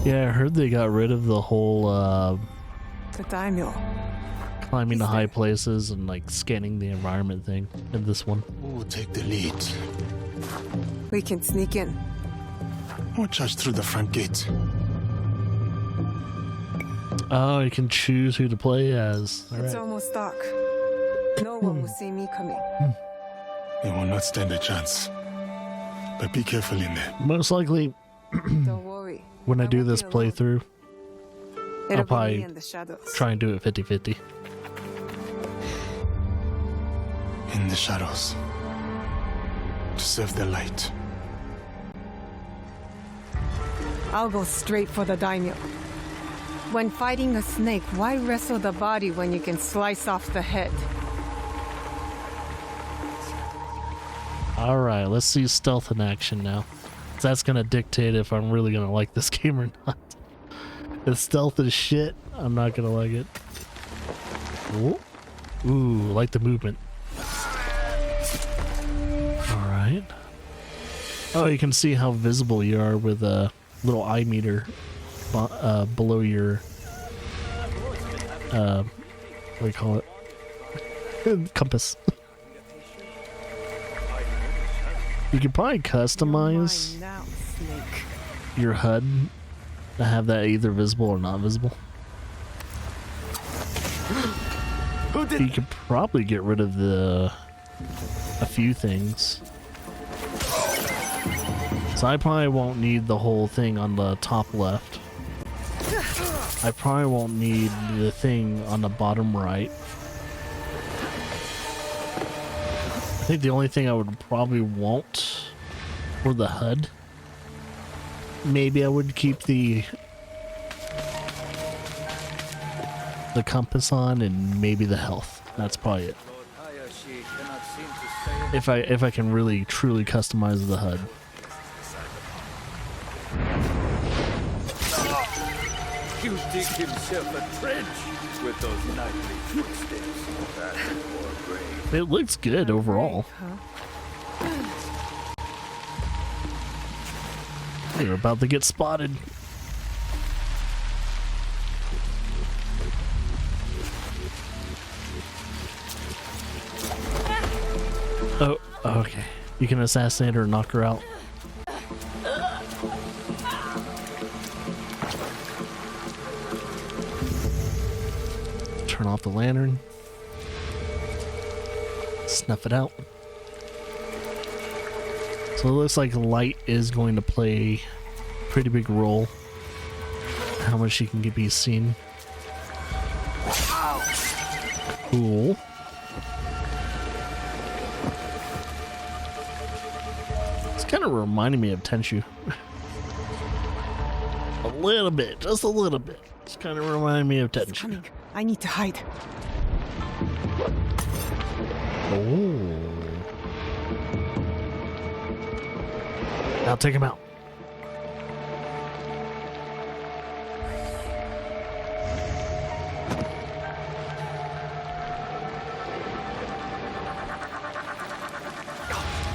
Yeah, I heard they got rid of the whole the daimyo. Climbing to high places and like scanning the environment thing in this one. Who will take the lead? We can sneak in. Or charge through the front gate. Oh, you can choose who to play as. All It's right. almost dark. No one will see me coming. They will not stand a chance. But be careful in there. Most likely, Don't worry. when I do this playthrough, It'll I'll be me probably in the shadows. try and do it 50-50. In the shadows. To serve the light. I'll go straight for the daimyo. When fighting a snake, why wrestle the body when you can slice off the head? Alright, let's see stealth in action now. That's gonna dictate if I'm really gonna like this game or not. If stealth is shit, I'm not gonna like it. Ooh, ooh, like the movement. Alright. Oh, you can see how visible you are with a little eye meter below your, what do you call it? Compass. You could probably customize your HUD to have that either visible or not visible. You could probably get rid of a few things. So I probably won't need the whole thing on the top left. I probably won't need the thing on the bottom right. I think the only thing I would probably want for the HUD, maybe I would keep the compass on, and maybe the health. That's probably it. If I can really truly customize the HUD. You dig himself a trench with those nightly footsteps. That's more brave. It looks good overall. You're about to get spotted. Oh, okay. You can assassinate her and knock her out. Turn off the lantern. Snuff it out. So it looks like light is going to play a pretty big role. How much she can be seen. Cool. It's kind of reminding me of Tenchu. A little bit, just a little bit. It's kind of reminding me of Tenchu. I need to hide. Oh. Now take him out.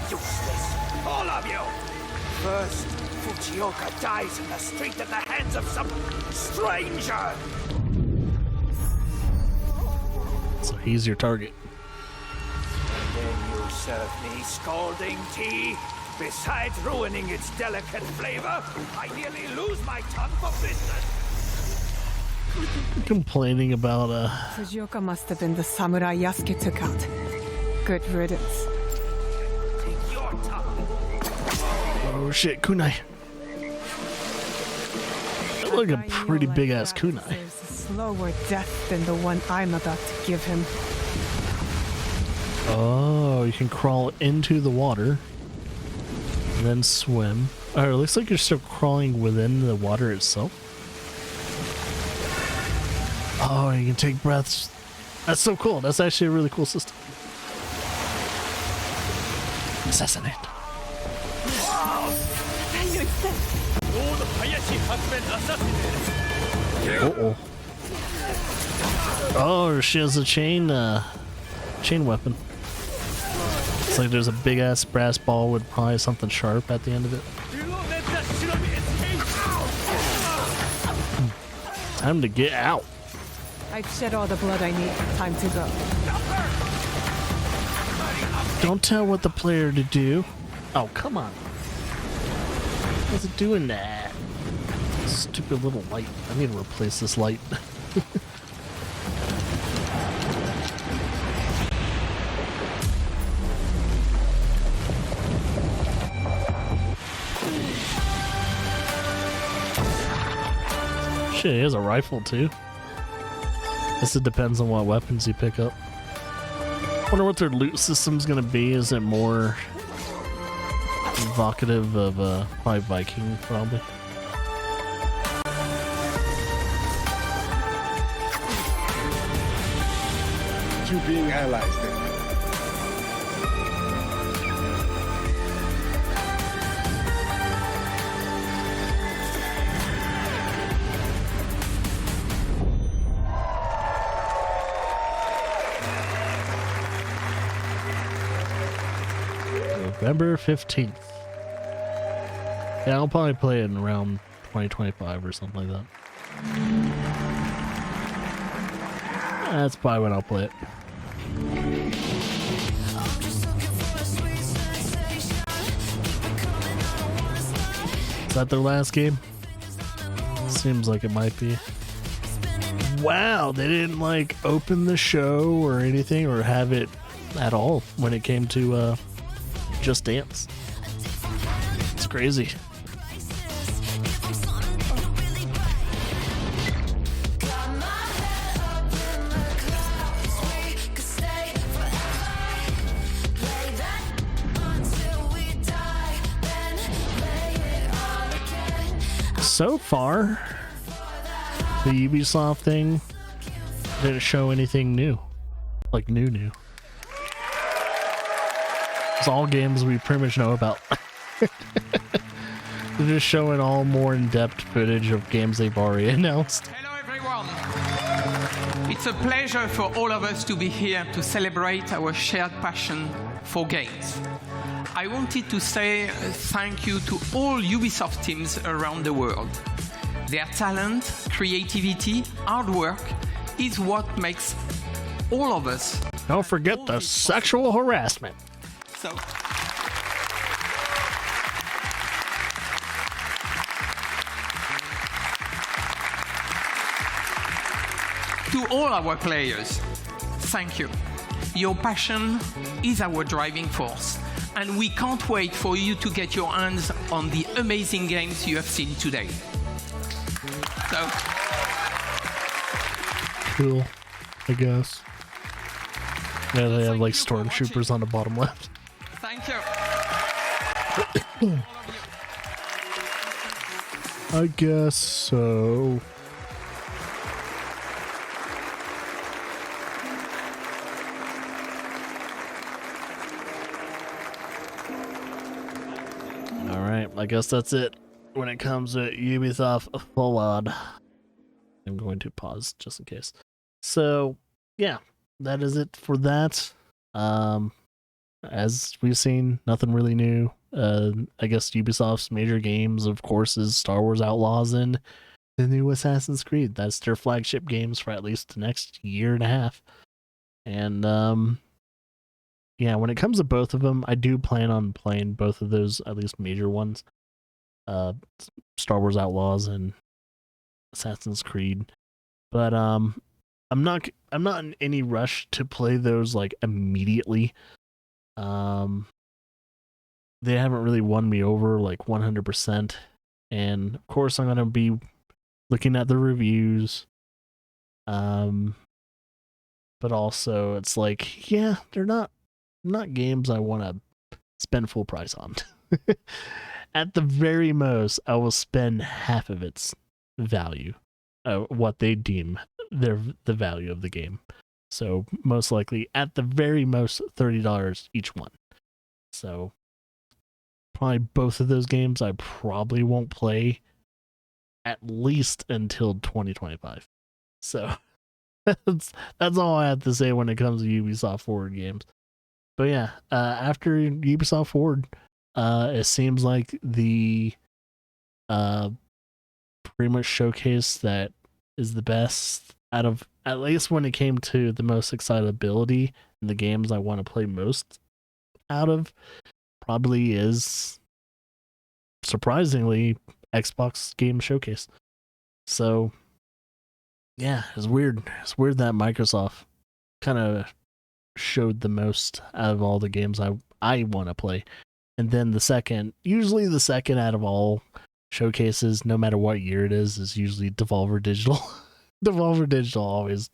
Useless, all of you! First, Fujioka dies in the street at the hands of some stranger! So he's your target. And then you serve me scalding tea. Besides ruining its delicate flavor, I nearly lose my tongue for business. Complaining about Fujioka must have been the samurai Yasuke took out. Good riddance. Take your tongue. Oh shit, kunai. That look a pretty big ass kunai. There's a slower death than the one I'm about to give him. Oh, you can crawl into the water. And then swim. Oh, it looks like you're still crawling within the water itself. Oh, you can take breaths. That's so cool. That's actually a really cool system. Assassinate. Uh-oh. Oh, she has a chain weapon. It's like there's a big ass brass ball with probably something sharp at the end of it. Time to get out. I've shed all the blood I need. Time to go. Don't tell what the player to do. Oh, come on. What's it doing that? Stupid little light. I need to replace this light. Shit, he has a rifle too. Guess it depends on what weapons you pick up. Wonder what their loot system's gonna be. Is it more evocative of probably Viking, probably? You being allies then. November 15th. Yeah, I'll probably play it in around 2025 or something like that. That's probably when I'll play it. Is that their last game? Seems like it might be. Wow, they didn't like open the show or anything or have it at all when it came to Just Dance. It's crazy. So far, the Ubisoft thing didn't show anything new. Like new. It's all games we pretty much know about. They're just showing all more in-depth footage of games they've already announced. Hello everyone! It's a pleasure for all of us to be here to celebrate our shared passion for games. I wanted to say thank you to all Ubisoft teams around the world. Their talent, creativity, hard work is what makes all of us. Don't forget the sexual harassment. So, to all our players, thank you. Your passion is our driving force, and we can't wait for you to get your hands on the amazing games you have seen today. So, cool, I guess. Yeah, they have like stormtroopers on the bottom left. Thank you. I guess so. Alright, I guess that's it when it comes to Ubisoft Forward. I'm going to pause just in case. So, yeah, that is it for that. As we've seen, nothing really new. I guess Ubisoft's major games, of course, is Star Wars Outlaws and the new Assassin's Creed. That's their flagship games for at least the next year and a half. And, yeah, when it comes to both of them, I do plan on playing both of those, at least major ones. Star Wars Outlaws and Assassin's Creed. But, I'm not in any rush to play those, like, immediately. They haven't really won me over like 100%, and of course I'm gonna be looking at the reviews, but also it's like, yeah, they're not games I want to spend full price on. At the very most, I will spend half of its value, what they deem the value of the game. So most likely, at the very most, $30 each one. So probably both of those games I probably won't play at least until 2025. So that's all I have to say when it comes to Ubisoft Forward games. But yeah, after Ubisoft Forward, it seems like the pretty much showcase that is the best out of, at least when it came to the most excitability and the games I want to play most out of, probably is, surprisingly, Xbox Game Showcase. So, yeah, it's weird. It's weird that Microsoft kind of showed the most out of all the games I want to play. And then usually the second out of all showcases, no matter what year it is usually Devolver Digital. Devolver Digital always,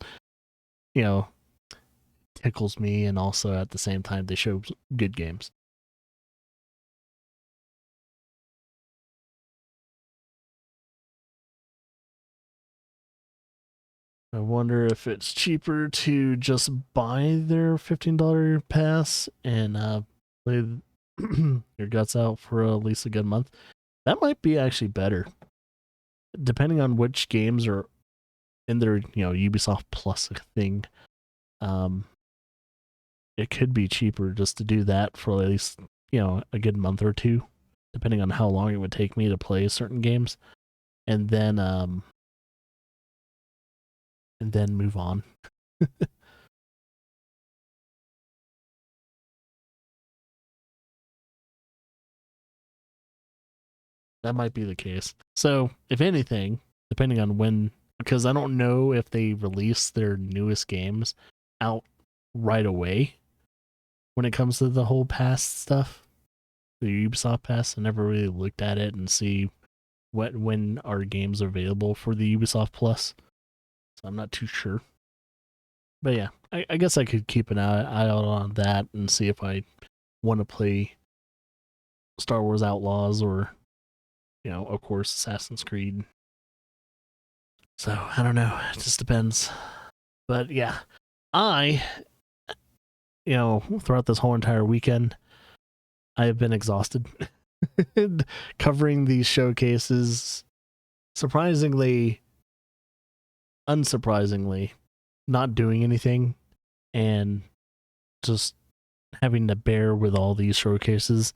tickles me, and also at the same time they show good games. I wonder if it's cheaper to just buy their $15 pass and play your guts out for at least a good month. That might be actually better, depending on which games are in their Ubisoft Plus thing. It could be cheaper just to do that for at least a good month or two, depending on how long it would take me to play certain games, and then move on. That might be the case. So, if anything, depending on when, because I don't know if they release their newest games out right away when it comes to the whole pass stuff, the Ubisoft Pass. I never really looked at it and see when our games are available for the Ubisoft Plus. So I'm not too sure. But yeah, I guess I could keep an eye out on that and see if I want to play Star Wars Outlaws or, of course, Assassin's Creed. So, I don't know. It just depends. But yeah, throughout this whole entire weekend, I have been exhausted covering these showcases. Unsurprisingly, not doing anything and just having to bear with all these showcases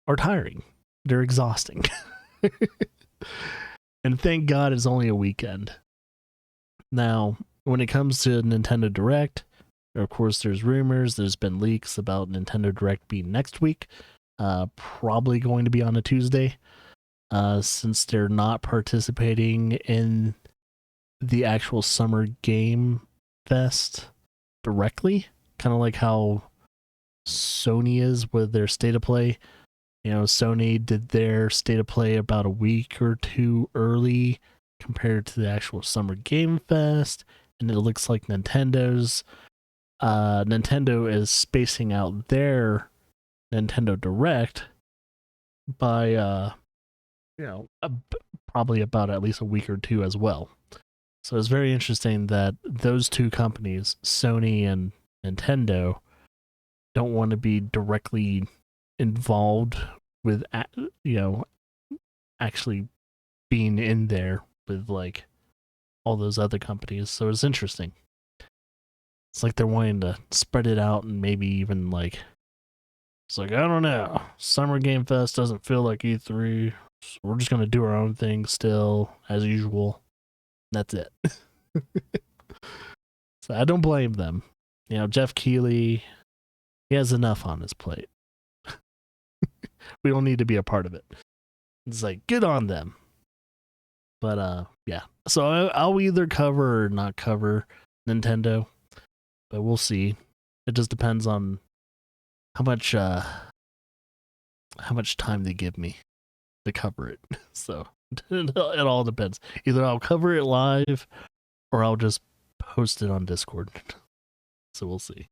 are tiring. They're exhausting. And thank God it's only a weekend. Now, when it comes to Nintendo Direct, of course, there's rumors, there's been leaks about Nintendo Direct being next week, probably going to be on a Tuesday, since they're not participating in the actual Summer Game Fest directly, kind of like how Sony is with their State of Play. Sony did their State of Play about a week or two early compared to the actual Summer Game Fest, and it looks like Nintendo is spacing out their Nintendo Direct by probably about at least a week or two as well. So it's very interesting that those two companies, Sony and Nintendo, don't want to be directly involved with actually being in there with like all those other companies. So it's interesting. It's like they're wanting to spread it out and maybe even it's like, I don't know, Summer Game Fest doesn't feel like E3, so we're just gonna do our own thing still as usual. That's it. So I don't blame them. Jeff Keighley, he has enough on his plate. We don't need to be a part of it. It's like, good on them. But yeah. So I'll either cover or not cover Nintendo, but we'll see. It just depends on how much time they give me to cover it. So it all depends. Either I'll cover it live or I'll just post it on Discord. So we'll see.